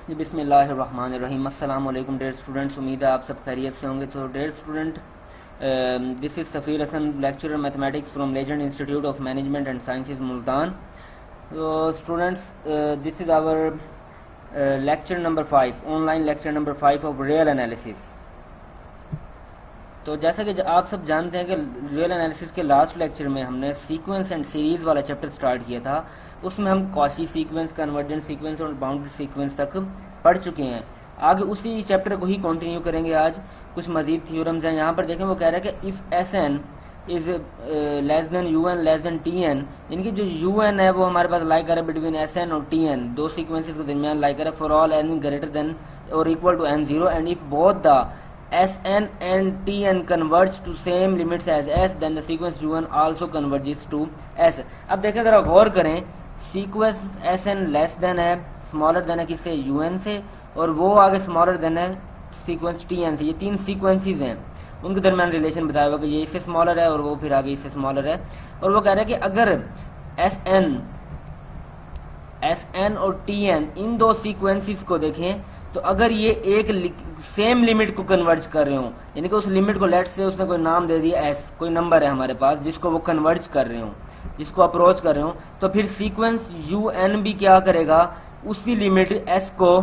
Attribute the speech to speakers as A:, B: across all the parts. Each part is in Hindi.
A: जी बिस्मिल्लाहिर्रहमानिर्रहीम। अस्सलाम वालेकुम डियर स्टूडेंट्स, उम्मीद है आप सब खैरियत से होंगे। तो dear student, this is Safeer Hasan, lecturer mathematics from legend institute of management and sciences Multan. तो students, this is our lecture number 5, online lecture number 5 of real analysis. तो जैसा कि आप सब जानते हैं कि रियल एनालिसिस के लास्ट लेक्चर में हमने सीक्वेंस एंड सीरीज वाला चैप्टर स्टार्ट किया था। उसमें हम कॉची सीक्वेंस, कन्वर्जेंट सीक्वेंस और बाउंड्री सीक्वेंस तक पढ़ चुके हैं। आगे उसी चैप्टर को ही कंटिन्यू करेंगे आज। कुछ मजीद थ्योरम्स हैं। यहाँ पर देखें, वो कह रहा है कि if S N is less than U N less than T N, यानी कि जो यू एन है वो हमारे पास लाई कर है बिटवीन एस एन और टी एन, दो सीक्वेंसेज के दरमियान लाई कर है for all N greater than और equal to N zero, and if both the Sn and Tn converge to same limits as S, then the sequence U1 also converges to S। अब देखें, जरा गौर करें, सीक्वेंस Sn लेस देन है, स्मॉलर देन है किससे, UN से, और वो आगे स्मॉलर देन है सीक्वेंस Tn से। ये तीन सीक्वेंसेस हैं, उनके दरमियान रिलेशन बताया हुआ कि ये इससे स्मॉलर है और वो फिर आगे इससे स्मॉलर है। और वो कह रहा है कि अगर Sn और Tn इन दो सीक्वेंसेस को देखें, तो अगर ये एक सेम लिमिट को कन्वर्ज कर रहे हो, यानी कि उस लिमिट को लेट से उसने कोई नाम दे दिया एस, कोई नंबर है हमारे पास जिसको वो कन्वर्ज कर रहे हो, जिसको अप्रोच कर रहे हो, तो फिर सीक्वेंस यू एन भी क्या करेगा, उसी लिमिट एस को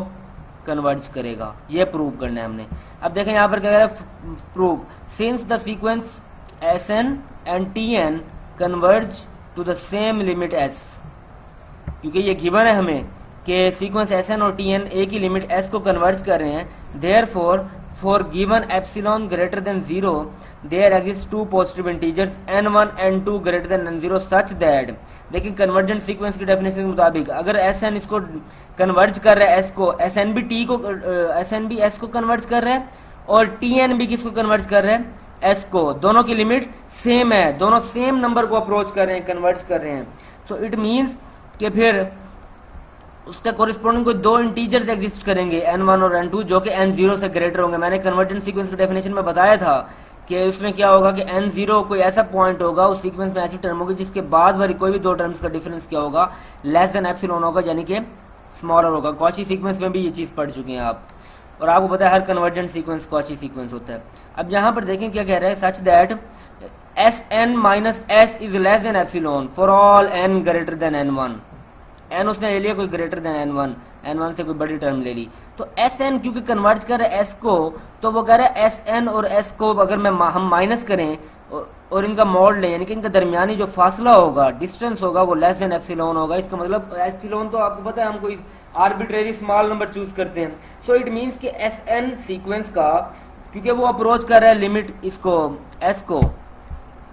A: कन्वर्ज करेगा। ये प्रूव करना है हमने। अब देखें यहाँ पर क्या कह रहा है, prove since the sequence S N and T N converge to the same limit S, क्योंकि ये गिवन है हमें कि सीक्वेंस एस एन और टी एन एक ही लिमिट एस को कन्वर्ज कर रहे हैं। Therefore for given epsilon greater than zero there exist two positive integers n1 n2 greater than n0 such that, देखिए कन्वर्जेंट सीक्वेंस की डेफिनेशन के मुताबिक अगर एस एन इसको कन्वर्ज कर रहा है एस को, एस एन भी टी को, एस एन भी एस को कन्वर्ज कर रहा है और टी एन भी किसको कन्वर्ज कर रहा है, एस को। दोनों की लिमिट सेम है, दोनों सेम नंबर को अप्रोच कर रहे हैं, कन्वर्ज कर रहे हैं। सो इट मीन्स कि फिर उसके कोरिस्पोंडिंग कोई दो इंटीजर्स एग्जिस्ट करेंगे n1 और n2 जो कि n0 से ग्रेटर होंगे। मैंने कन्वर्जेंट सीक्वेंस की डेफिनेशन में बताया था कि उसमें क्या होगा कि n0 कोई ऐसा पॉइंट होगा उस सीक्वेंस में, ऐसी टर्म होगी जिसके बाद वाली कोई भी दो टर्म्स का डिफरेंस क्या होगा, लेस देन एप्सिलॉन होगा, यानी कि स्मॉलर होगा। कॉची सीक्वेंस में भी ये चीज पढ़ चुके हैं आप, और आपको पता है हर कन्वर्जेंट सीक्वेंस कॉची सीक्वेंस होता है। अब यहाँ पर देखें क्या कह रहा है, such that S N minus S is less than epsilon for all N greater than n1। N उसने ले लिया कोई ग्रेटर देन n1, n1 से कोई बड़ी टर्म ले ली, तो एस एन क्योंकि कन्वर्ज कर रहा है एस को, तो वो कह रहा है एस एन और एस को अगर हम माइनस करें और इनका मॉड लें, यानी कि इनका दरमियानी जो फासला होगा, डिस्टेंस होगा, वो लेस देन एप्सिलॉन होगा। इसका मतलब एप्सिलॉन तो आपको पता है हम कोई आर्बिट्रेरी स्मॉल नंबर चूज करते हैं। सो इट मीन्स कि एस एन सीक्वेंस का, क्योंकि वो अप्रोच कर रहा है लिमिट इसको एस को,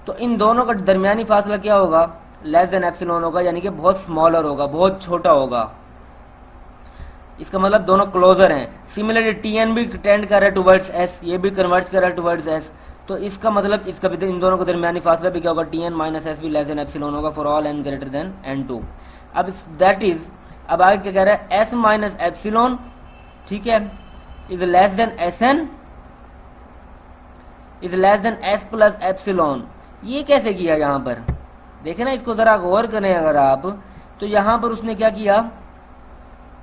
A: तो इन दोनों का दरमियानी फासला क्या होगा, लेस देन एप्सिलॉन होगा, यानी कि बहुत स्मॉलर होगा, बहुत छोटा होगा। इसका मतलब दोनों क्लोजर हैं। सिमिलरली टीएन भी टेंड कर रहा है टुवर्ड्स एस, ये भी कन्वर्ज कर रहा है टुवर्ड्स एस, तो इसका मतलब इसका भी इन दोनों का दरमियानी फासला भी क्या होगा, टीएन माइनस एस भी लेस देन एप्सिलॉन होगा for all N greater than n2। अब दैट इज, अब आगे क्या कह रहा है, एस माइनस एप्सिलॉन, ठीक है, is less than S N is less than S plus epsilon. ये कैसे किया यहाँ पर देखे ना, इसको जरा गौर करें अगर आप, तो यहां पर उसने क्या किया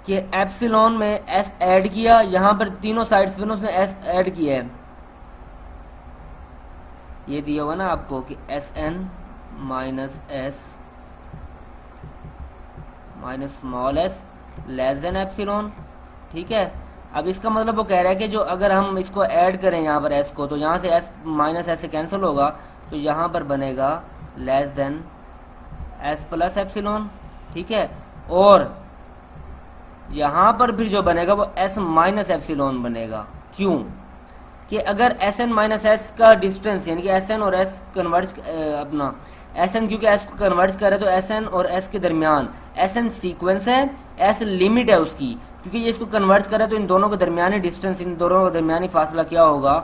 A: कि एप्सिलॉन में एस ऐड किया, यहां पर तीनों साइड्स पे उसने एस ऐड किया है। ये दिया हुआ ना आपको कि S N minus S minus small S less than epsilon, ठीक है। अब इसका मतलब वो कह रहा है कि जो अगर हम इसको ऐड करें यहाँ पर एस को, तो यहां से एस माइनस एस से कैंसिल होगा, तो यहां पर बनेगा less than S plus epsilon, ठीक है। और यहां पर फिर जो बनेगा वो एस माइनस एप्सिलॉन बनेगा। क्यों कि अगर एस एन माइनस एस का डिस्टेंस, यानी कि एस एन और एस कन्वर्ज, अपना एस एन क्योंकि एस को कन्वर्ज कर रहा है, तो एस एन और एस के दरमियान, एस एन सीक्वेंस है, एस लिमिट है उसकी, क्योंकि ये इसको कन्वर्ज कर रहा है, तो इन दोनों के दरमियानी डिस्टेंस, इन दोनों का दरमियानी फासला क्या होगा,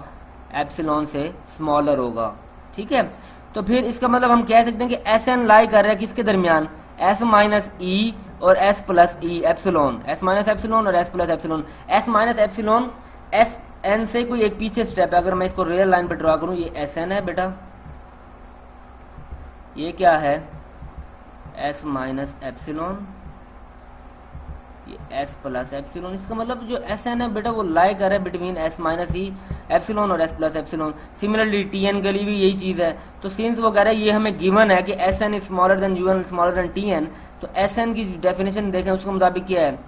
A: एप्सिलॉन से स्मॉलर होगा, ठीक है। तो फिर इसका मतलब हम कह सकते हैं कि एस एन लाई कर रहा है किसके दरमियान, एस माइनस ई और S plus E epsilon, S minus epsilon और S plus epsilon. S minus epsilon S N से कोई एक पीछे स्टेप है। अगर मैं इसको रियल लाइन पे ड्रॉ करूं, ये एस एन है बेटा, ये क्या है, एस माइनस एप्सिलॉन, ये एस प्लस एप्सिलॉन, इसका मतलब जो एस एन है बेटा वो लाई कर है between S minus E epsilon और S plus epsilon. Similarly T N के लिए भी यही चीज है। तो सिंस वो कह रहा है ये हमें गिवन है कि S N is smaller than U N smaller than T N, तो एस एन की डेफिनेशन देखें उसके मुताबिक क्या है,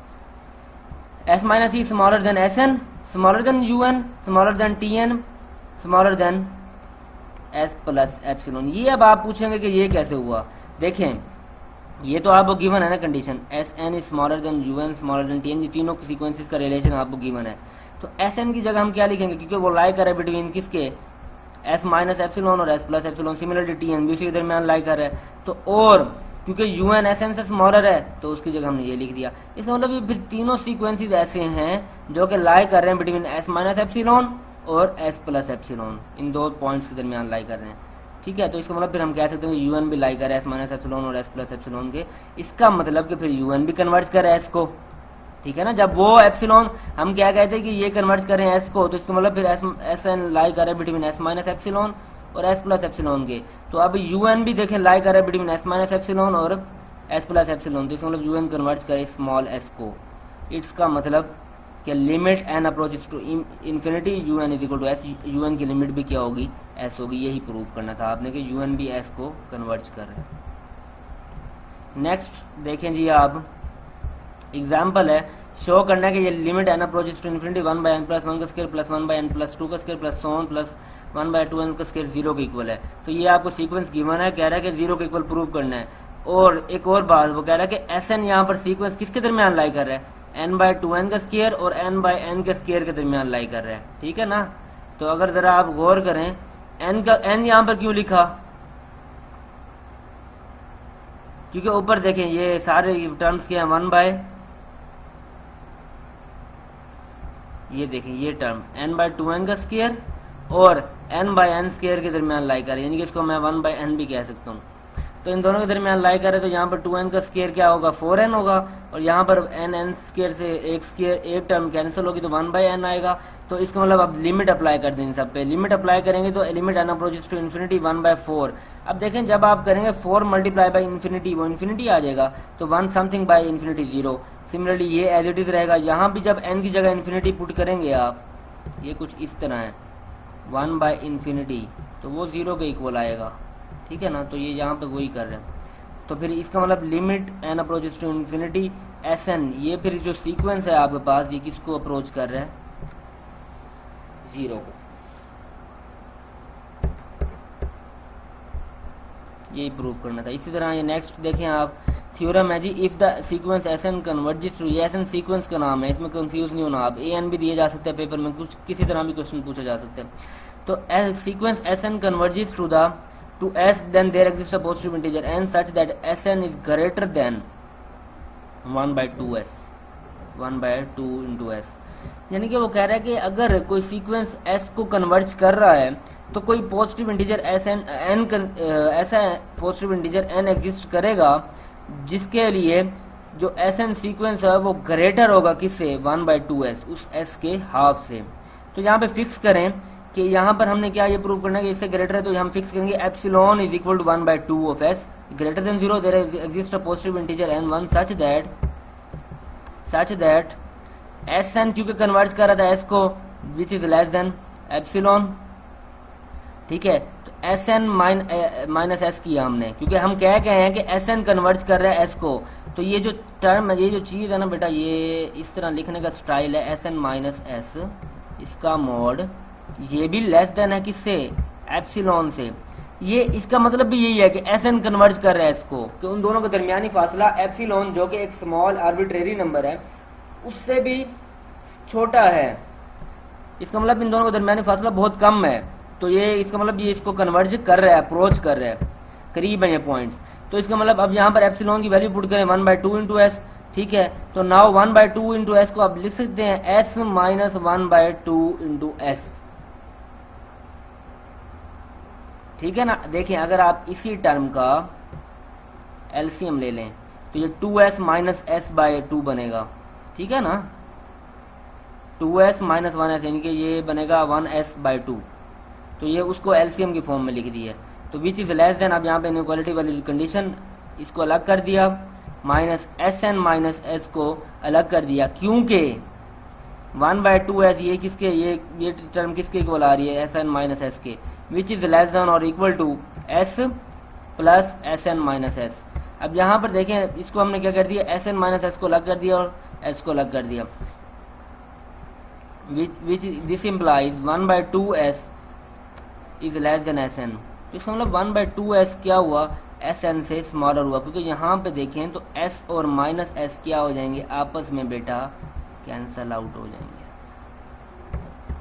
A: S minus E smaller than S N smaller than U N smaller than T N smaller than S plus epsilon. ये अब आप पूछेंगे कि ये कैसे हुआ, देखें ये तो आपको गिवन है ना condition, S N is smaller than U N smaller than T N, ये तीनों सीक्वेंसेस का रिलेशन आपको गिवन है। तो एस एन की जगह हम क्या लिखेंगे, क्योंकि वो लाई कर है बिटवीन किसके, एस माइनस एप्सिलॉन और S plus epsilon. Similarly T N भी उसी के दरमियान लाई कर है, तो और क्योंकि यू एन एस एन से स्मॉलर है तो उसकी जगह हमने ये लिख दिया। इसका मतलब ये फिर तीनों सीक्वेंसेस ऐसे हैं जो कि लाई कर रहे हैं बिटवीन एस माइनस एप्सिलॉन और एस प्लस एप्सिलॉन, इन दो पॉइंट्स के दरमियान लाई कर रहे हैं। ठीक है, तो इसका मतलब फिर हम कह सकते हैं यू एन भी लाई करे एस माइनस एप्सिलॉन और एस प्लस एप्सिलॉन के, इसका मतलब कि फिर यू एन भी कन्वर्ट करे एस को। ठीक है ना, जब वो एप्सिलॉन हम क्या कहते हैं कि ये कन्वर्ट करें एस को, तो इसका मतलब फिर एस एन लाई करे बिटवीन एस माइनस एप्सिलॉन और एस प्लस एप्सिलॉन के। तो अब यू एन भी देखें लाई करे बिटवीन एस माइनस एप्सिलॉन और एस प्लस एप्सिलॉन, तो इसका मतलब यू एन कन्वर्ट करे स्मॉल एस को। इट्स का मतलब कि limit N approaches to infinity U N is equal to S, U N की लिमिट भी क्या होगी, एस होगी। यही प्रूव करना था आपने कि यू एन भी एस को कन्वर्ट कर रहे हैं। नेक्स्ट देखें जी आप, एग्जाम्पल है, शो करना है कि ये limit N approaches to infinity 1 by N plus 1 का square plus 1 by N plus 2 का square plus so on plus 1 by 2 N का स्क्वायर 0 के इक्वल है। तो ये आपको सीक्वेंस गिवन है, कह रहा है कि 0 के इक्वल प्रूव करना है। और एक और बात, वो कह रहा है कि एस एन यहाँ पर सीक्वेंस किसके दरमियान लाई कर रहा है, एन बाय 2 एन का स्क्वायर और एन बाय एन के स्क्वायर के दरमियान लाई कर रहा है। ठीक है ना, तो अगर जरा आप गौर करें, एन का एन यहाँ पर क्यों लिखा, क्योंकि ऊपर देखें ये सारे टर्म्स के हैं 1 बाय, ये देखें ये टर्म एन बाय 2 एन का स्क्वायर और एन बाय एन स्क्वायर के दरमियान लाई कर, यानी कि इसको मैं 1 बाय एन भी कह सकता हूँ। तो इन दोनों के दरमियान लाई करे तो यहाँ पर 2n का स्क्वायर क्या होगा 4n होगा, और यहाँ पर n स्क्वायर से एक टर्म कैंसिल होगी तो 1 बाय n आएगा। तो इसका मतलब अब लिमिट अप्लाई कर दें, सब पे लिमिट अप्लाई करेंगे तो limit N approaches to infinity 1 by 4। अब देखें जब आप करेंगे 4 मल्टीप्लाई बाय इन्फिनिटी, वो इन्फिनिटी आ जाएगा, तो 1 समथिंग बाय इन्फिनिटी 0। सिमिलरली ये एज इट इज रहेगा, यहाँ भी जब n की जगह इन्फिनिटी पुट करेंगे आप, ये कुछ इस तरह है 1 बाय इन्फिनिटी, तो वो 0 के इक्वल आएगा। ठीक है ना, तो ये यहाँ पे वही कर रहे हैं। तो फिर इसका मतलब limit N approaches to infinity S N, ये फिर जो सीक्वेंस है आपके पास, ये किसको अप्रोच कर रहा है, 0 को। यही प्रूव करना था। इसी तरह ये नेक्स्ट देखें आप, थ्योरम है जी, if the sequence S N converges to, ये एस एन सीक्वेंस का नाम है, इसमें कंफ्यूज नहीं होना आप, ए एन भी दिए जा सकते हैं पेपर में, कुछ किसी तरह भी क्वेश्चन पूछा जा सकते हैं। तो sequence S N converges to s, then there exists a positive integer n such that sn is greater than 1 by 2s, 1 by 2 into s। यानी कि वो कह रहा है कि अगर कोई सीक्वेंस s को कन्वर्ज कर रहा है तो कोई पॉजिटिव इंटीजर sn ऐसा पॉजिटिव इंटीजर n एग्जिस्ट करेगा जिसके लिए जो sn सीक्वेंस है वो ग्रेटर होगा किससे, 1 by 2s, उस s के हाफ से। तो यहाँ पे फिक्स करें कि यहाँ पर हमने क्या ये प्रूव करना है कि इससे ग्रेटर है, तो हम फिक्स करेंगे epsilon is equal to 1 by 2 of S greater than 0, there exist a positive integer n1 such that S N, क्योंकि कन्वर्ट कर रहा था एस को, which is less than epsilon. ठीक है, तो एस एन माइनस एस किया हमने, क्योंकि हम कह गए हैं कि एस एन कन्वर्ट कर रहा है एस को। तो ये जो टर्म, ये जो चीज है ना बेटा, ये इस तरह लिखने का स्टाइल है, एस एन माइनस एस, इसका मोड ये भी लेस देन है किससे, एप्सिलॉन से। ये इसका मतलब भी यही है कि एस एन कन्वर्ज कर रहा है इसको, कि उन दोनों का दरमियानी फासला एप्सिलॉन जो कि एक स्मॉल आर्बिट्रेरी नंबर है उससे भी छोटा है। इसका मतलब इन दोनों का दरमियानी फासला बहुत कम है, तो ये इसका मतलब ये इसको कन्वर्ज कर रहा है, अप्रोच कर रहा है, करीब है ये पॉइंट्स। तो इसका मतलब अब यहाँ पर एप्सिलॉन की वैल्यू पुट करें 1 बाय 2 इंटू एस। ठीक है, तो नाउ 1 बाय 2 इंटू एस को आप लिख सकते हैं S minus 1 by 2 into S. ठीक है ना, देखें अगर आप इसी टर्म का एलसीएम ले लें तो ये 2s माइनस एस बाय 2 बनेगा। ठीक है ना, 2s माइनस 1s, यानी कि ये बनेगा 1s बाय 2। तो ये उसको एलसीएम की फॉर्म में लिख दी है। तो विच इज लेस देन, अब यहाँ पे इनइक्वालिटी वाली कंडीशन इसको अलग कर दिया, minus S N minus S को अलग कर दिया, क्योंकि 1/2s ये किसके, ये टर्म किसके इक्वल आ रही है, एस एन माइनस एस के, विच इज लेस देन और equal to S plus S N minus S. अब यहाँ पर देखें, इसको हमने क्या कर दिया, एस एन माइनस एस को अलग कर दिया और एस को अलग कर दिया, which this implies 1/2s is less than S N. तो इसका मतलब 1/2s क्या हुआ, एस एन से स्मॉलर हुआ, क्योंकि यहाँ पे देखें तो एस और माइनस एस क्या हो जाएंगे, आपस में बेटा कैंसल आउट हो जाएंगे,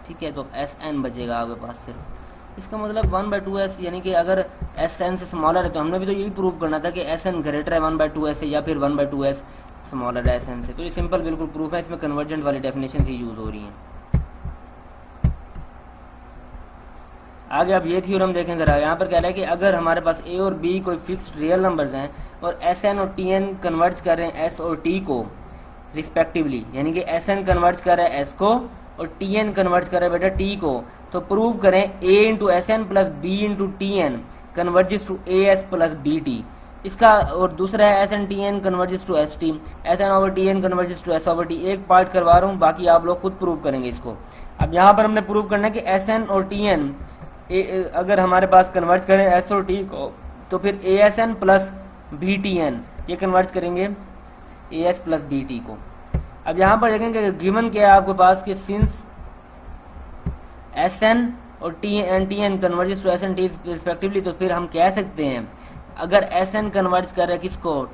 A: ठीक है। तो एस एन बचेगा आपके पास सिर्फ। इसका मतलब 1/2s, यानी कि अगर एस एन से स्मॉलर है, तो हमने भी तो यही प्रूव करना था कि एस एन ग्रेटर है 1/2s से, या फिर 1/2s स्मॉलर है एस एन से। तो ये सिंपल बिल्कुल प्रूफ है, इसमें कन्वर्जेंट वाली डेफिनेशन ही यूज हो रही है। आगे अब ये थ्योरम देखें जरा, यहाँ पर कह रहा है कि अगर हमारे पास ए और बी कोई फिक्स्ड रियल नंबर्स हैं और एस एन और टी एन कन्वर्ट कर रहे हैं एस और टी को रिस्पेक्टिवली, यानी कि एस एन कन्वर्ट कर रहा है एस को और टी एन कन्वर्ट कर रहा है बेटा टी को, तो प्रूव करें A into S N plus B into T N converges to A S plus B T. इसका और दूसरा है S N T N converges to S T, S N over T N converges to S over T. एक पार्ट करवा रहा हूँ, बाकी आप लोग खुद प्रूव करेंगे इसको। अब यहाँ पर हमने प्रूव करना है कि एस एन और टी एन अगर हमारे पास कन्वर्ट करें एस और टी को, तो फिर A S N plus B T N ये कन्वर्ट करेंगे A S plus B T को। अब यहाँ पर देखेंगे गिवन क्या है आपके पास कि सिंस एस एन और T N converges to S N T respectively, तो फिर हम कह सकते हैं अगर एस एन कन्वर्ट कर रहे हैं किसको,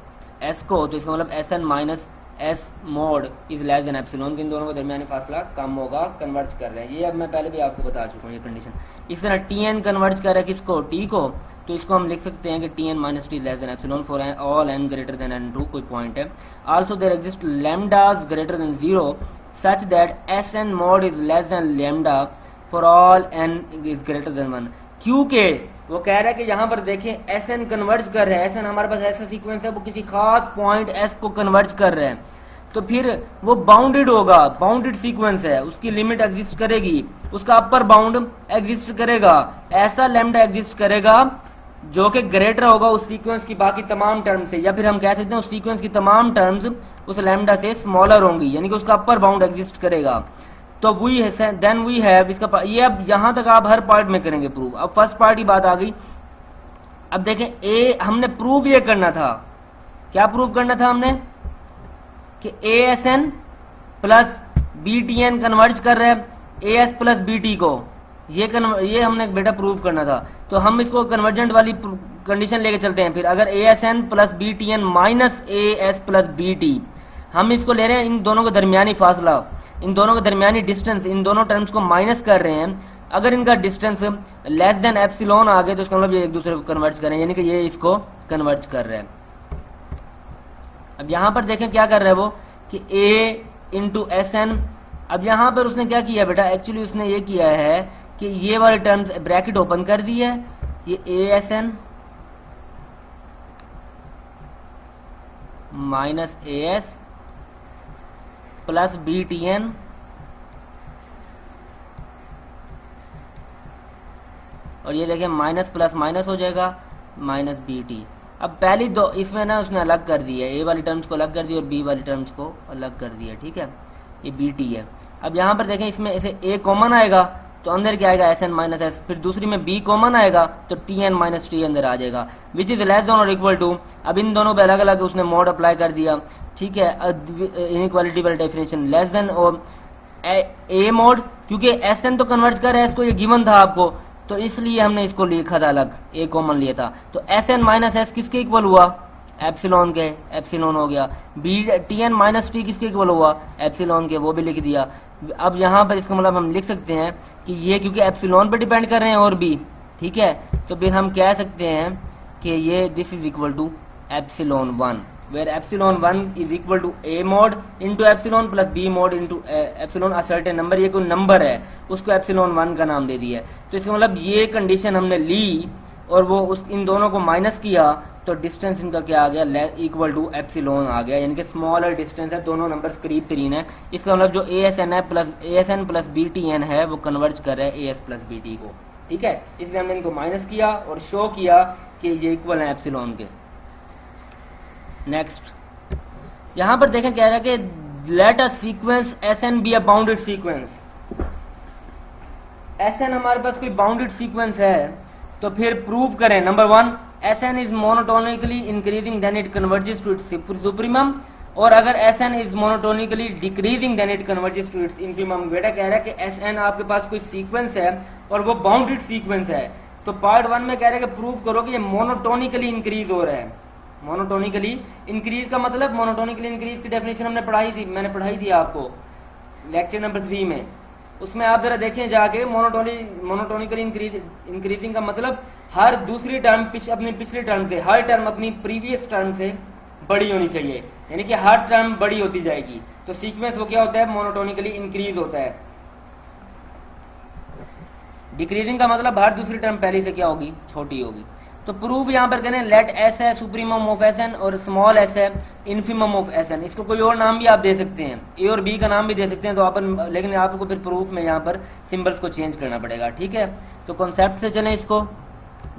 A: एस को, तो इसका मतलब S N minus S mod is less than epsilon, इन दोनों के दरमियानी फासला कम होगा, कन्वर्ट कर रहे हैं। ये अब मैं पहले भी आपको बता चुका हूँ ये कंडीशन। इस तरह टी एन कन्वर्ट कर रहा है किसको, टी को, तो इसको हम लिख सकते हैं कि T N minus T less than epsilon for all N greater than N two, कोई पॉइंट है। Also there exist lambdas greater than 0 such that S N mod is less than lambda for all N is greater than 1, क्योंकि वो कह रहा है कि यहाँ पर देखें एस एन कन्वर्ट कर रहे हैं, एस एन हमारे पास ऐसा सीक्वेंस है वो किसी खास पॉइंट एस को कन्वर्ट कर रहे हैं, तो फिर वो बाउंडेड होगा, बाउंडेड सीक्वेंस है, उसकी लिमिट एग्जिस्ट करेगी, उसका अपर बाउंड एग्जिस्ट करेगा, ऐसा लैम्डा एग्जिस्ट करेगा जो कि ग्रेटर होगा उस सीक्वेंस की बाकी तमाम टर्म से, या फिर हम कह सकते हैं उस सीक्वेंस की तमाम टर्म्स उस लैम्डा से स्मॉलर होंगी, यानी कि उसका अपर बाउंड एग्जिस्ट करेगा। तो वी देन वी हैव इसका, ये अब यहां तक आप हर पार्ट में करेंगे प्रूव। अब फर्स्ट पार्ट की बात आ गई। अब देखें ए हमने प्रूव ये करना था, क्या प्रूव करना था हमने कि A S N plus B T N convert कर रहे हैं A S plus B T को, ये हमने बेटा प्रूव करना था। तो हम इसको कन्वर्जेंट वाली कंडीशन लेके चलते हैं। फिर अगर A S N plus B T N minus A S plus B T, हम इसको ले रहे हैं इन दोनों का दरमियानी फासला, इन दोनों का दरमियानी डिस्टेंस, इन दोनों टर्म्स को माइनस कर रहे हैं। अगर इनका डिस्टेंस लेस देन एप्सिलॉन आ गए तो इसका मतलब ये एक दूसरे को कन्वर्ट करें, यानी कि ये इसको कन्वर्ट कर रहे हैं। अब यहां पर देखें क्या कर रहा है वो कि a इंटू एस एन। अब यहां पर उसने क्या किया बेटा, एक्चुअली उसने ये किया है कि ये वाले टर्म्स ब्रैकेट ओपन कर दी है, ये A S N minus A S plus B T N और ये देखें माइनस प्लस माइनस हो जाएगा माइनस बी टी। अब पहली दो इसमें ना उसने अलग कर दिया, ए वाली टर्म्स को अलग कर दिया और बी वाली टर्म्स को अलग कर दिया, ठीक है, ये बी टी है। अब यहाँ पर देखें इसमें ऐसे ए कॉमन आएगा तो अंदर क्या आएगा एस एन माइनस एस, फिर दूसरी में बी कॉमन आएगा तो टी एन माइनस टी अंदर आ जाएगा, विच इज लेस देन और इक्वल टू। अब इन दोनों पे अलग अलग उसने मोड अप्लाई कर दिया, ठीक है, इनइक्वालिटी वाली डेफिनेशन लेस देन और ए मोड, क्योंकि एस एन तो कन्वर्ट कर एस को, ये गिवन था आपको, तो इसलिए हमने इसको लिखा था अलग, ए कॉमन लिया था। तो एस एन माइनस एस किसके इक्वल हुआ, एप्सिलॉन के, एप्सिलॉन हो गया। B T N minus T किसके इक्वल हुआ, एप्सिलॉन के, वो भी लिख दिया। अब यहाँ पर इसका मतलब हम लिख सकते हैं कि ये क्योंकि एप्सिलॉन पे डिपेंड कर रहे हैं और भी, ठीक है, तो फिर हम कह सकते हैं कि ये this is equal to epsilon 1, where epsilon 1 is equal to a mod into epsilon plus b mod into epsilon a certain number, ये कोई नंबर है उसको epsilon 1 का नाम दे दिया है। तो इसका मतलब ये कंडीशन हमने ली और वो उस इन दोनों को माइनस किया तो डिस्टेंस इनका क्या आ गया, इक्वल टू एप्सिलॉन आ गया, यानी कि स्मॉलर डिस्टेंस है, दोनों नंबर्स करीब तरीन है। इसका मतलब जो A S N plus B T N है वो कन्वर्ट कर रहा है A S plus B T को, ठीक है, इसलिए हमने इनको माइनस किया और शो किया कि ये इक्वल है एप्सिलॉन के। नेक्स्ट यहां पर देखें कह रहा है कि let a sequence Sn be a bounded sequence. Sn हमारे पास कोई बाउंडेड सीक्वेंस है तो फिर प्रूव करें number 1 Sn is monotonically increasing then it converges to its supremum, और अगर Sn is monotonically decreasing then it converges to its infimum. बेटा कह रहा है कि Sn आपके पास कोई सीक्वेंस है और वो बाउंडेड सीक्वेंस है, तो पार्ट 1 में कह रहा है कि प्रूव करो कि ये मोनोटोनिकली इंक्रीज हो रहा है। मोनोटोनिकली इंक्रीज का मतलब, मोनोटोनिकली इंक्रीज की डेफिनेशन मैंने पढ़ाई थी आपको लेक्चर नंबर 3 में। उसमें आप जरा देखें जाके, मोनोटोनिकली इंक्रीजिंग का मतलब हर दूसरी टर्म अपनी पिछली टर्म से, हर टर्म अपनी प्रीवियस टर्म से बड़ी होनी चाहिए, यानी कि हर टर्म बड़ी होती जाएगी। तो सीक्वेंस वो क्या होता है, मोनोटोनिकली इंक्रीज होता है। डिक्रीजिंग का मतलब हर दूसरी टर्म पहले से क्या होगी, छोटी होगी। तो प्रूफ यहां पर करें लेट एस है सुप्रीमम ऑफ Sn और स्मॉल एस है इन्फीमम ऑफ Sn। इसको कोई और नाम भी आप दे सकते हैं, ए और बी का नाम भी दे सकते हैं, तो अपन, लेकिन आपको फिर प्रूफ में यहाँ पर सिंबल्स को चेंज करना पड़ेगा। ठीक है, तो कॉन्सेप्ट से चलें, इसको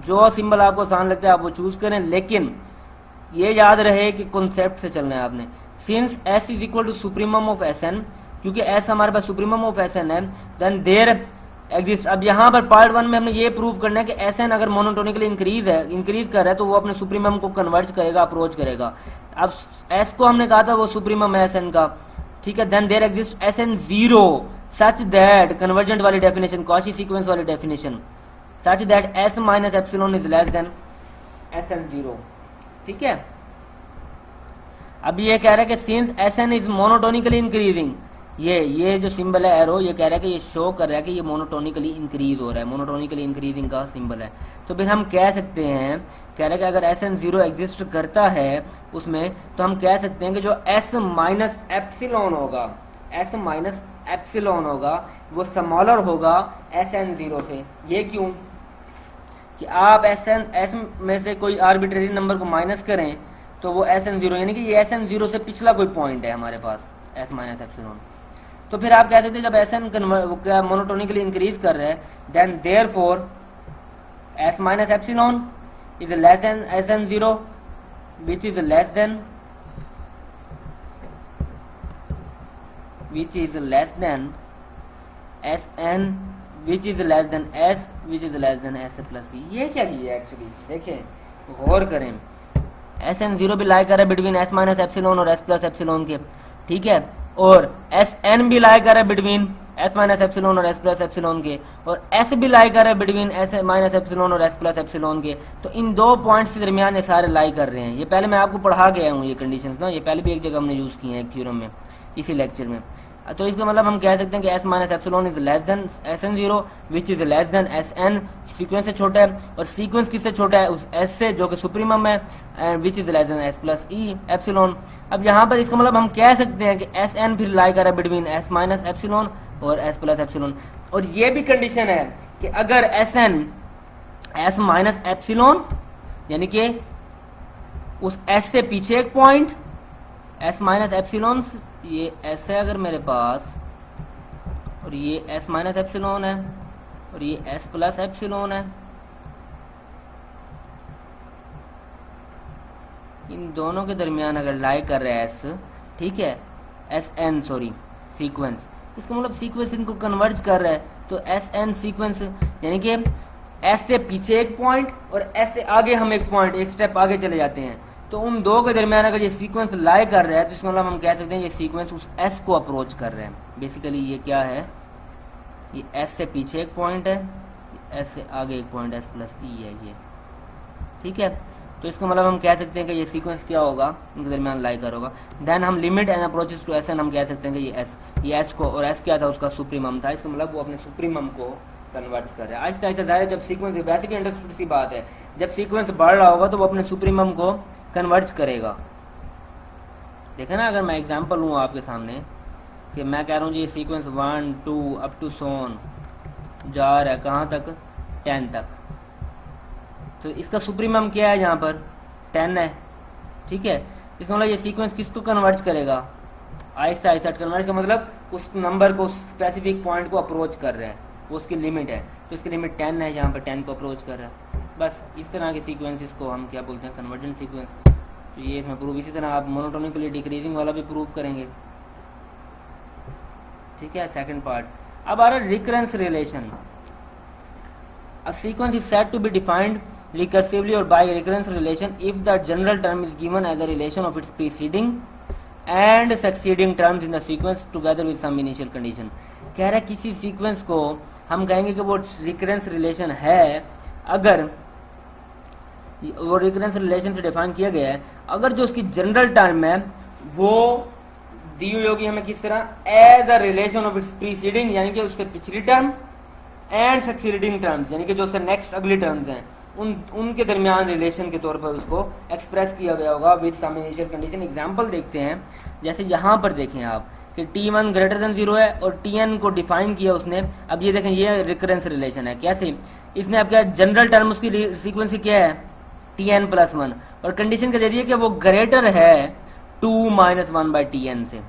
A: जो सिंबल आपको आसान लगता है आप वो चूज करें, लेकिन ये याद रहे कि कॉन्सेप्ट से चलना है आपने। Since S is equal to supremum of Sn, क्योंकि S हमारे पास सुप्रीमम ऑफ Sn है, देन देयर एग्जिस्ट। अब यहाँ पर पार्ट 1 में हमने ये प्रूव करना है कि Sn अगर मोनोटोनिकली इंक्रीज कर रहा है तो वो अपने सुप्रीमम को कन्वर्ज करेगा, अप्रोच करेगा। अब S को हमने कहा था वो सुप्रीमम है Sn का, ठीक है। Then there exist Sn0 such that, convergent वाली डेफिनेशन, कॉची सीक्वेंस वाली definition, such that S minus epsilon is less than Sn0। ठीक है, अब ये कह रहा है कि since Sn is monotonically increasing, ये जो सिंबल है एरो, ये कह रहा है कि ये शो कर रहा है कि ये मोनोटोनिकली इंक्रीज हो रहा है, मोनोटोनिकली इंक्रीजिंग का सिंबल है। तो फिर हम कह सकते हैं, कह रहा है कि अगर Sn0 एग्जिस्ट करता है उसमें, तो हम कह सकते हैं कि जो S माइनस एप्सिलॉन होगा वो स्मॉलर होगा Sn0 से। ये क्यों कि आप S में से कोई आर्बिट्रेरी नंबर को माइनस करें तो वो Sn0, यानी कि ये Sn0 से पिछला कोई पॉइंट है हमारे पास, S माइनस एप्सिलॉन। तो फिर आप कह सकते हैं जब Sn मोनोटोनिकली इंक्रीज कर रहा है, then therefore S minus epsilon is less than Sn0 which is less than Sn which is less than S which is less than S plus E। ये क्या किया एक्चुअली, देखें गौर करें, Sn0 भी लाई कर रहा है बिटवीन S माइनस एप्सिलॉन और S प्लस एप्सिलॉन के, ठीक है, और Sn भी लाई कर रहा है बिटवीन S माइनस एप्सिलॉन और S प्लस एप्सिलॉन के, और S भी लाई कर रहा है बिटवीन S माइनस एप्सिलॉन और S प्लस एप्सिलॉन के। तो इन दो पॉइंट्स के दरमियान ये सारे लाई कर रहे हैं। ये पहले मैं आपको पढ़ा गया हूँ ये कंडीशंस ना, ये पहले भी एक जगह हमने यूज किए हैं एक थ्योरम में, इसी लेक्चर में। तो इसका मतलब हम कह सकते हैं कि S minus epsilon is less than Sn0 which is less then Sn, sequence से छोटा है, और सीक्वेंस किससे छोटा है, उस S से जो कि सुप्रीमम है, and which is less then S plus E epsilon. अब यहाँ पर इसका मतलब हम कह सकते हैं कि Sn फिर लाई कर रहा है बिटवीन S माइनस एप्सिलॉन और S प्लस एप्सिलॉन। और ये भी कंडीशन है कि अगर Sn S माइनस एप्सिलॉन, यानी कि उस S से पीछे एक पॉइंट, S माइनस एप्सिलॉन, ये S है अगर मेरे पास, और ये S माइनस एप्सिलॉन है, और ये S प्लस एप्सिलॉन है, इन दोनों के दरमियान अगर लाई कर रहा है S, ठीक है, Sn सॉरी सीक्वेंस, इसका मतलब सीक्वेंस इनको कन्वर्ज कर रहा है। तो Sn सीक्वेंस यानी कि S से पीछे एक पॉइंट और S से आगे हम एक पॉइंट, एक स्टेप आगे चले जाते हैं, तो उन दो के दरमियान अगर ये सीक्वेंस लाई कर रहा है तो इसका मतलब हम कह सकते हैं ये सीक्वेंस उस S को अप्रोच कर रहे हैं। बेसिकली ये क्या है, ये S से पीछे एक पॉइंट है, S से आगे एक पॉइंट S प्लस E है ये, ठीक है। तो इसका मतलब हम कह सकते हैं कि ये सीक्वेंस क्या होगा, इनके दरमियान लाई कर होगा। देन हम limit and approaches to Sn, हम कह सकते हैं कि ये S को, और S क्या था, उसका सुप्रीमम था, इसका मतलब वो अपने सुप्रीमम को कन्वर्ट कर रहा है। आहिस्ता आहिस्ता जाहिर, जब सीक्वेंस, वैसे भी अंडरस्टूड सी बात है, जब सीक्वेंस बढ़ रहा होगा तो वो अपने सुप्रीमम को कन्वर्ट करेगा। देखा ना, अगर मैं एग्जांपल लूँ आपके सामने कि मैं कह रहा हूँ जी ये सीक्वेंस 1 2 अप टू सोन जा रहा है कहाँ तक, 10 तक, तो इसका सुप्रीमम क्या है, यहाँ पर 10 है, ठीक है। इसका मतलब ये सीक्वेंस किसको कन्वर्ट करेगा, आहिस्ता आहिस्ता कन्वर्ट का मतलब उस नंबर को, स्पेसिफिक पॉइंट को अप्रोच कर रहा है, वो उसकी लिमिट है, तो इसकी लिमिट 10 है, यहाँ पर 10 को अप्रोच कर रहा है। बस इस तरह के सीक्वेंसेस को हम क्या बोलते हैं, कन्वर्जेंट सीक्वेंस। तो ये इसमें प्रूफ, इसी तरह आप मोनोटोनिकली डिक्रीजिंग वाला भी प्रूफ करेंगे। ठीक है, सेकंड पार्ट। अब आ रहा है recurrence relation. A sequence is said to be defined recursively और by recurrence relation if the general term is given as a relation of its preceding and succeeding terms in the sequence together with some initial condition. कह रहा है किसी सीक्वेंस को हम कहेंगे कि वो रिकरेंस रिलेशन है अगर वो रिकरेंस रिलेशन से डिफाइन किया गया है अगर जो उसकी जनरल टर्म है वो दी हुई होगी हमें किस तरह, as a relation of its preceding यानी कि उससे पिछली टर्म एंड सक्सीडिंग टर्म्स यानी कि जो उससे नेक्स्ट अगली टर्म्स हैं उनके दरमियान रिलेशन के तौर पर उसको एक्सप्रेस किया गया होगा with some initial condition. Example देखते हैं, जैसे यहाँ पर देखें आप कि T1 ग्रेटर देन 0 है और Tn को डिफाइन किया उसने। अब ये देखें ये रिकरेंस रिलेशन है। कैसे? इसने अब क्या जनरल टर्म उसकी सीक्वेंस की क्या है Tn+1 और कंडीशन क्या दे दी है कि वो ग्रेटर है 2 - 1/Tn से।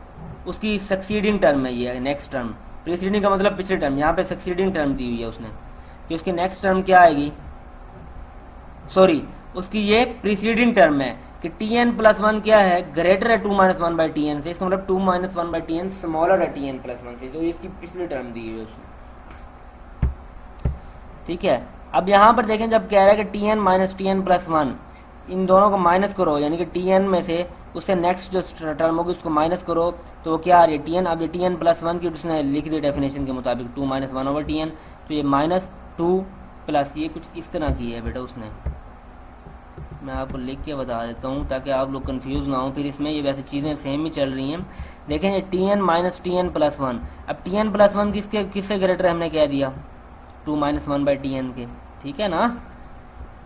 A: उसकी सक्सीडिंग टर्म है ये नेक्स्ट टर्म, प्रीसीडिंग का मतलब पिछली टर्म, यहाँ पे सक्सीडिंग टर्म दी हुई है उसने कि उसकी नेक्स्ट टर्म क्या आएगी, सॉरी उसकी ये प्रीसीडिंग टर्म है कि Tn+1 क्या है, ग्रेटर है 2 - 1/Tn से। इसका मतलब 2 - 1/Tn स्मॉलर है Tn+1 से, जो इसकी पिछली टर्म दी हुई है उसने। ठीक है, अब यहाँ पर देखें जब कह रहा है कि Tn - Tn+1 इन दोनों को माइनस करो यानी कि Tn में से उससे नेक्स्ट जो टर्म होगी उसको माइनस करो तो वो क्या आ रही है Tn। अब ये Tn+1 की उसने लिख दी डेफिनेशन के मुताबिक 2 - 1/Tn, तो ये -2 प्लस ये कुछ इस तरह की है बेटा उसने। मैं आपको लिख के बता देता हूँ ताकि आप लोग कंफ्यूज ना हो फिर इसमें। ये वैसे चीज़ें सेम ही चल रही हैं। देखें ये Tn - Tn+1, अब Tn+1 किससे ग्रेटर है हमने कह दिया 2 - 1/Tn के। ठीक है ना,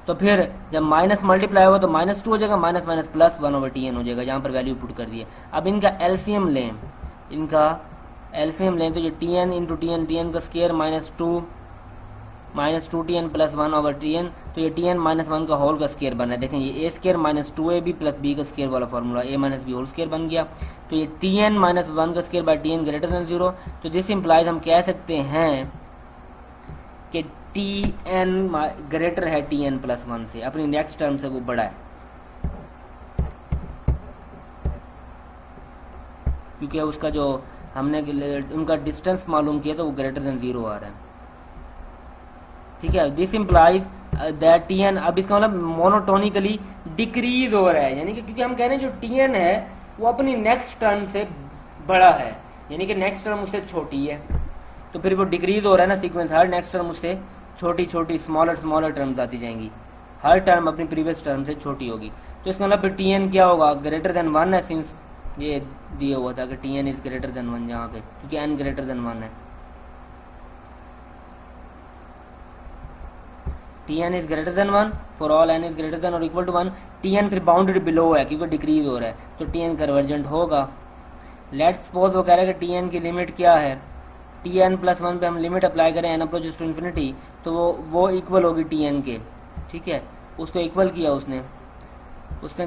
A: तो फिर जब माइनस मल्टीप्लाई होगा तो -2 हो जाएगा, माइनस माइनस प्लस 1/Tn हो जाएगा, जहाँ पर वैल्यू पुट कर दिए। अब इनका एलसीएम लें, तो ये Tn × Tn, Tn का स्क्वायर -2Tn+1/Tn, तो ये Tn - 1 का होल का स्क्वायर बन रहा है। देखें ये a² - 2ab + b का स्क्वायर वाला formula a - b whole square बन गया। तो ये Tn - 1 का स्क्वायर Tn ग्रेटर देन 0, तो दिस इंप्लाइज हम कह सकते हैं कि Tn ग्रेटर है Tn+1 से, अपनी नेक्स्ट टर्म से वो बड़ा है, क्योंकि उसका जो हमने उनका डिस्टेंस मालूम किया तो वो ग्रेटर देन 0 आ रहा है। ठीक है, दिस इंप्लाइज दैट Tn, अब इसका मतलब मोनोटोनिकली डिक्रीज हो रहा है, यानी कि क्योंकि हम कह रहे हैं जो Tn है वो अपनी नेक्स्ट टर्म से बड़ा है, यानी कि नेक्स्ट टर्म उससे छोटी है, तो फिर वो डिक्रीज हो रहा है ना सीक्वेंस। हर नेक्स्ट टर्म उससे छोटी छोटी स्मॉलर टर्म्स आती जाएंगी, हर टर्म अपनी प्रीवियस टर्म से छोटी होगी। तो इसका मतलब फिर Tn क्या होगा, ग्रेटर देन 1 है, सिंस ये दिया हुआ था कि Tn इज ग्रेटर देन 1 यहाँ पे, क्योंकि n ग्रेटर देन 1 है। Tn is greater than 1 for all n is greater than और इक्वल टू 1। Tn फिर बाउंडेड बिलो है क्योंकि डिक्रीज हो रहा है, तो Tn कन्वर्जेंट होगा। लेट्स सपोज वो कह रहा है कि Tn की लिमिट क्या है, Tn+1 पे हम लिमिट अप्लाई करें n अप्रोचेस टू इन्फिनिटी, तो वो इक्वल होगी Tn के। ठीक है, उसको इक्वल किया उसने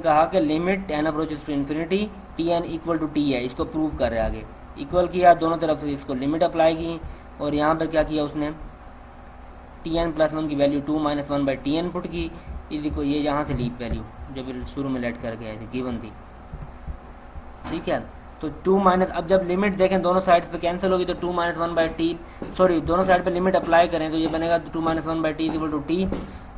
A: कहा कि limit n approaches to infinity Tn equal to T है, इसको प्रूव कर रहे हैं आगे। इक्वल किया, दोनों तरफ से इसको लिमिट अप्लाई की और यहाँ पर क्या किया उसने Tn+1 की वैल्यू 2 - 1/Tn पुट की, इज इक्वल ये यहाँ से लीप वैल्यू जब शुरू में लेट करके आए थे गिवन थी। ठीक है, तो 2 अब जब लिमिट देखें दोनों साइड्स पे कैंसिल होगी तो 2 - 1/T, सॉरी दोनों साइड पे लिमिट अप्लाई करें तो ये बनेगा 2 - 1/T is equal to T,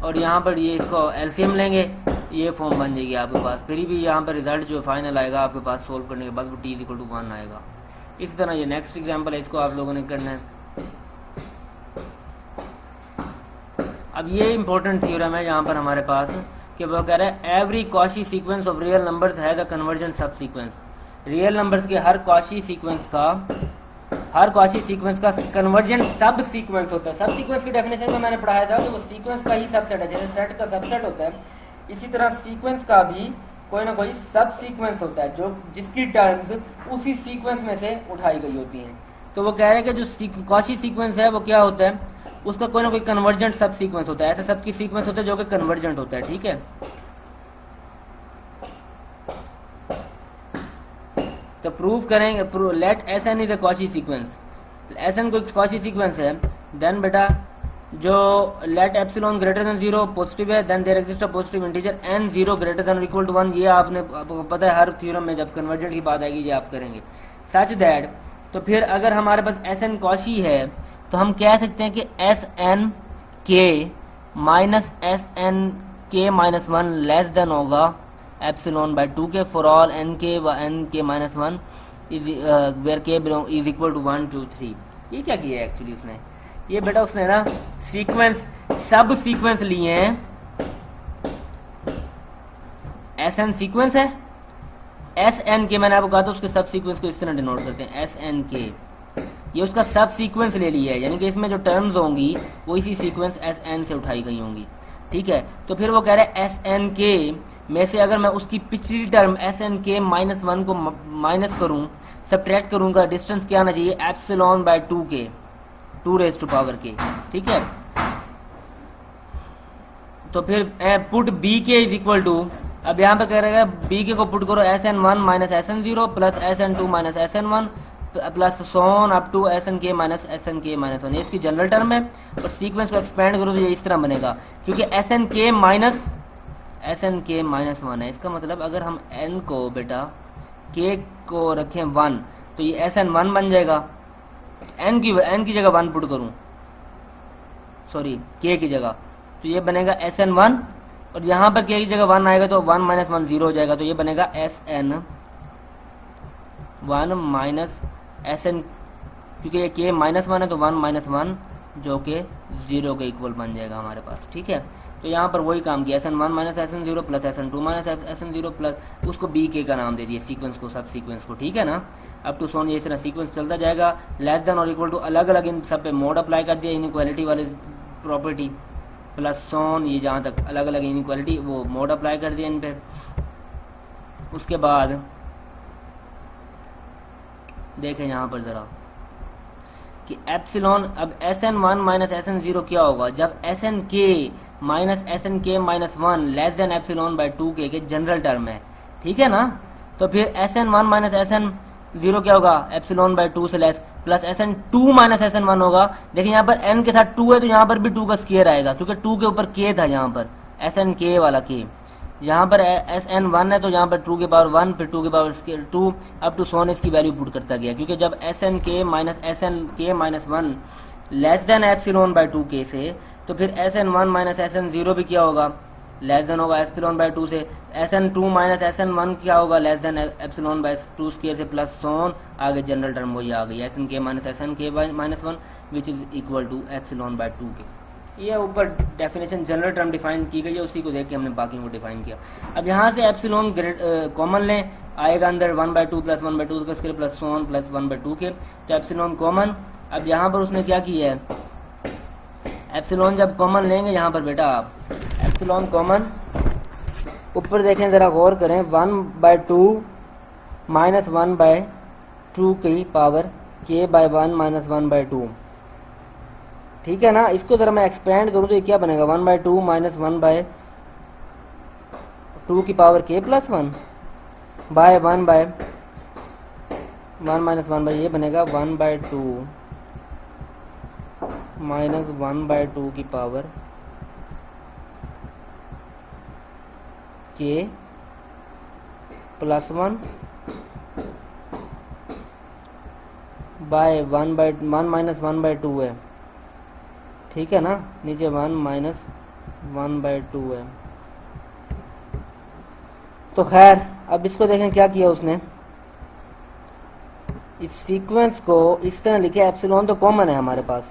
A: और यहाँ पर ये इसको एलसीएम लेंगे, ये फॉर्म बन जाएगी आपके पास। फिर भी यहाँ पर रिजल्ट जो फाइनल आएगा आपके पास सोल्व करने के बाद वो T इज इक्वल टू 1 आएगा। इसी तरह ये नेक्स्ट एग्जाम्पल है, इसको आप लोगों ने करना है। अब ये इंपॉर्टेंट थ्योरम है यहाँ पर हमारे पास कि वो कह रहे हैं every Cauchy sequence of real numbers has a convergent सब सीक्वेंस। रियल नंबर्स के हर कॉची सीक्वेंस का कन्वर्जेंट सब सीक्वेंस होता है। सब सीक्वेंस की डेफिनेशन में मैंने पढ़ाया था कि वो सीक्वेंस का ही सबसेट है, जैसे सेट का सबसेट होता है, इसी तरह सीक्वेंस का भी कोई ना कोई सब सीक्वेंस होता है जो जिसकी टर्म्स उसी सीक्वेंस में से उठाई गई होती हैं। तो वो कह रहे हैं कि जो कॉची सीक्वेंस है वो क्या होता है, उसका कोई ना कोई कन्वर्जेंट सब सीक्वेंस होता है। ऐसे सब की सीक्वेंस होता है जो कि कन्वर्जेंट होता है। ठीक है, तो प्रूव करेंगे, let Sn is a Cauchy sequence, Sn कोई कॉची सीक्वेंस है, देन बेटा जो let epsilon greater than 0 positive है, then there exist a positive integer n 0 greater than equal to 1। ये आपको पता है हर थ्योरम में जब कन्वर्जेंट की बात आएगी ये आप करेंगे। सच दैट, तो फिर अगर हमारे पास Sn कॉशी है तो हम कह सकते हैं कि Sn k minus Sn k minus 1 less than होगा एप्सिलॉन बाय 2 के for all n k minus 1 is where k belong is equal to 1 2 3। ये क्या किया है एक्चुअली उसने, ये बेटा उसने ना सीक्वेंस सब सीक्वेंस लिए हैं। Sn सीक्वेंस है, Sn के मैंने आपको कहा था उसके सब सीक्वेंस को इस तरह डिनोट करते हैं Sn के, ये उसका सब सीक्वेंस ले लिया है, यानी कि इसमें जो टर्म्स होंगी वो इसी सीक्वेंस Sn से उठाई गई होंगी। ठीक है, तो फिर वो कह रहे हैं Sn के में से अगर मैं उसकी पिछली टर्म Sn के माइनस 1 को माइनस करूं, सब्ट्रैक्ट करूंगा, डिस्टेंस क्या आना चाहिए एप्सिलॉन बाय 2 के 2 रेज टू पावर के। ठीक है, तो फिर पुट बी के इज इक्वल टू, अब यहाँ पे कह रहेगा बी के को पुट करो Sn1 minus Sn0 plus Sn2 minus Sn1 plus so on up to Sn minus Sn minus 1। ये इसकी जनरल टर्म है, और सीक्वेंस को एक्सपेंड करो तो ये इस तरह बनेगा, क्योंकि Sn माइनस 1 है। इसका मतलब अगर हम n को बेटा k को रखें 1 तो ये Sn1 बन जाएगा। n की जगह 1 पुट करूं, सॉरी k की जगह, तो ये बनेगा Sn1, और यहाँ पर k की जगह 1 आएगा तो 1 माइनस 1 0 हो जाएगा, तो ये बनेगा Sn1 माइनस Sn, क्योंकि ये k माइनस 1 है तो 1 माइनस 1 जो कि 0 के इक्वल बन जाएगा हमारे पास। ठीक है, तो यहाँ पर वही काम किया, Sn1 minus Sn0 plus Sn2 minus Sn0 plus उसको bk का नाम दे दिया सीक्वेंस को, सब सीक्वेंस को। ठीक है ना, अब टू सोन ये इस तरह सीक्वेंस चलता जाएगा, लेस देन और इक्वल टू अलग अलग इन सब पे मोड अप्लाई कर दिया, इनइक्वालिटी वाली प्रॉपर्टी प्लस सोन, ये जहाँ तक अलग अलग इनइक्वालिटी वो मोड अप्लाई कर दिया इन पे। उसके बाद देखें यहाँ पर जरा कि एप्सिलॉन, अब Sn1 माइनस Sn0 क्या होगा जब Snk minus Snk minus 1 less than epsilon by 2k के जनरल टर्म है। ठीक है ना, तो फिर Sn1 माइनस Sn0 क्या होगा एप्सिलॉन बाय 2 से less, plus Sn2 minus Sn1 होगा। देखिए यहाँ पर n के साथ 2 है तो यहाँ पर भी 2 का स्क्वायर आएगा, क्योंकि 2 के ऊपर k था, यहाँ पर Snk वाला k, यहाँ पर Sn1 है तो यहाँ पर 2 के पावर 1 फिर 2 के पावर 2 अप टू सोन इसकी वैल्यू पुट करता गया, क्योंकि जब Snk minus 1 less than epsilon by 2k से, तो फिर Sn1 माइनस Sn0 भी क्या होगा लेस देन होगा एप्सिलॉन बाय 2 से, Sn2 माइनस Sn1 क्या होगा less than epsilon by 2 square से, प्लस सोन आगे जनरल टर्म वही आ गई Snk minus Snk minus 1 which is equal to epsilon by 2k। ये ऊपर डेफिनेशन जनरल टर्म डिफाइन की गई है, उसी को देख के हमने बाकी को डिफाइन किया। अब यहाँ से एप्सिलॉन कॉमन लें, आएगा अंदर 1/2 प्लस 1/2 का स्क्वायर प्लस सोन प्लस 1/2 के, तो एप्सिलॉन कॉमन। अब यहाँ पर उसने क्या किया है, एप्सिलॉन जब कॉमन लेंगे यहाँ पर बेटा आप एप्सिलॉन कॉमन ऊपर देखें जरा गौर करें, 1/2 माइनस 1/2 की पावर k बाय 1 माइनस 1/2। ठीक है ना, इसको जरा मैं एक्सपेंड करूं तो ये क्या बनेगा 1/2 माइनस 1/2 की power k plus 1 by 1 minus 1 ये बनेगा 1/2 माइनस 1/2 की power k plus 1 by 1 minus 1/2 है। ठीक है ना, नीचे 1 माइनस 1/2 है। तो खैर अब इसको देखें क्या किया उसने, इस सीक्वेंस को इस तरह लिखे, एप्सिलॉन तो कॉमन है हमारे पास,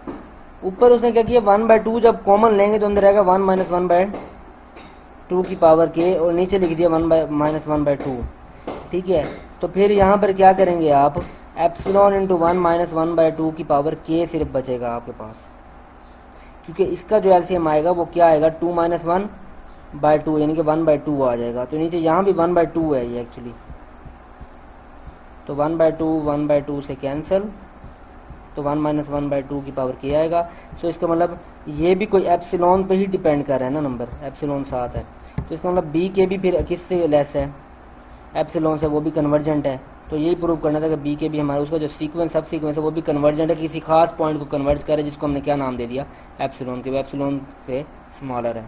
A: ऊपर उसने क्या किया 1/2 जब कॉमन लेंगे तो अंदर आएगा 1 माइनस 1/2 की पावर k, और नीचे लिख दिया 1 माइनस 1/2। ठीक है, तो फिर यहाँ पर क्या करेंगे आप, एप्सिलॉन इंटू 1 माइनस 1/2 की पावर k सिर्फ बचेगा आपके पास, क्योंकि इसका जो एलसीएम आएगा वो क्या आएगा 2 माइनस 1/2 यानी कि 1/2 आ जाएगा। तो नीचे यहाँ भी 1/2 है ये एक्चुअली, तो 1/2 से कैंसिल, तो 1 माइनस 1/2 की पावर k आएगा। सो इसका मतलब ये भी कोई एप्सिलॉन पे ही डिपेंड कर रहा है ना, नंबर एप्सिलॉन 7 है, तो इसका मतलब बी के भी फिर किससे लेस है एप्सिलॉन से, वो भी कन्वर्जेंट है, तो यही प्रूव करना था कि बी के भी हमारा उसका जो सीक्वेंस सब सीक्वेंस है वो भी कन्वर्जेंट है, किसी खास पॉइंट को कन्वर्ज करे जिसको हमने क्या नाम दे दिया एप्सिलॉन के, वो एप्सिलॉन से स्मॉलर है।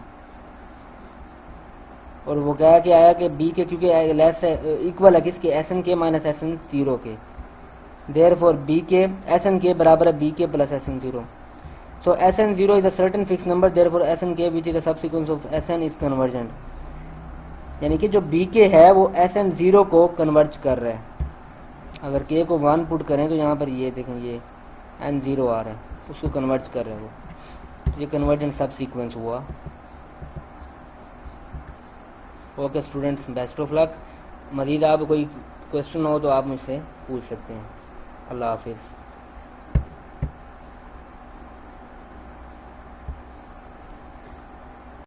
A: और वो क्या कि आया कि बी के क्योंकि लेस है इक्वल है किसके S N K minus S N zero के, therefore B K S N के बराबर है B K plus S N zero. So S N zero is a certain fix number, therefore S N K which is a subsequence of S N is convergent. यानी कि जो बी के है वो एस एन जीरो को कन्वर्ज कर रहा है। अगर के को 1 पुट करें तो यहाँ पर ये देखें ये एन जीरो आ रहा है, उसको कन्वर्ज कर रहे हैं वो, तो ये कन्वर्जेंट सब सीक्वेंस हुआ। Okay students, best of luck. मज़ीद आप कोई क्वेश्चन हो तो आप मुझसे पूछ सकते हैं। अल्लाह हाफिज़।